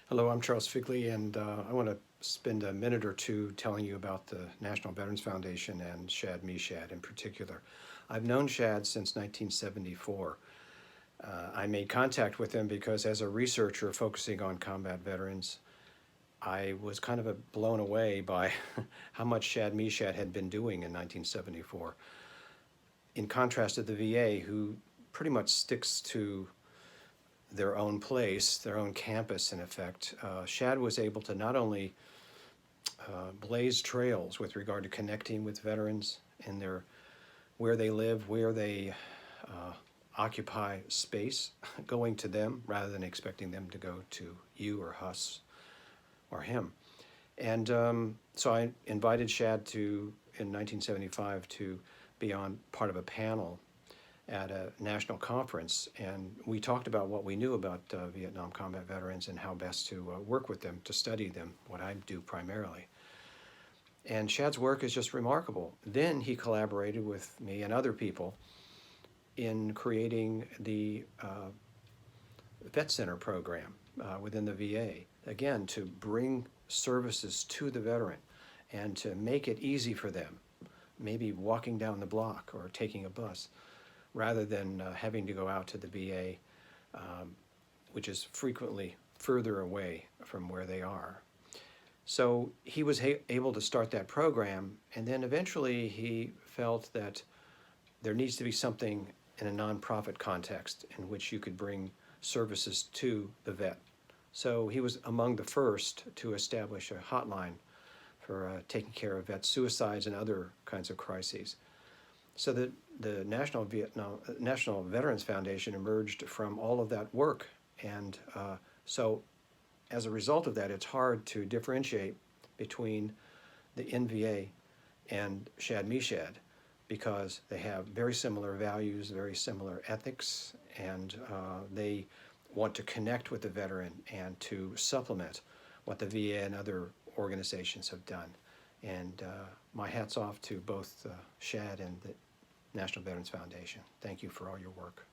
Hello, I'm Charles Figley, and I want to spend a minute or two telling you about the National Veterans Foundation and Shad Meshad in particular. I've known Shad since 1974. I made contact with him because as a researcher focusing on combat veterans, I was kind of blown away by how much Shad Meshad had been doing in 1974. In contrast to the VA, who pretty much sticks to their own place, their own campus, in effect, Shad was able to not only blaze trails with regard to connecting with veterans and where they live, where they occupy space, going to them rather than expecting them to go to you or us or him. And so I invited Shad in 1975 to be on part of a panel at a national conference, and we talked about what we knew about Vietnam combat veterans and how best to work with them, to study them, what I do primarily. And Shad's work is just remarkable. Then he collaborated with me and other people in creating the Vet Center program within the VA, again, to bring services to the veteran and to make it easy for them, maybe walking down the block or taking a bus, rather than having to go out to the VA, which is frequently further away from where they are. So he was able to start that program, and then eventually he felt that there needs to be something in a nonprofit context in which you could bring services to the vet. So he was among the first to establish a hotline for taking care of vet suicides and other kinds of crises. So the National Veterans Foundation emerged from all of that work, and so as a result of that, it's hard to differentiate between the NVA and Shad Meshad because they have very similar values, very similar ethics, and they want to connect with the veteran and to supplement what the VA and other organizations have done. And my hat's off to both Shad and the National Veterans Foundation. Thank you for all your work.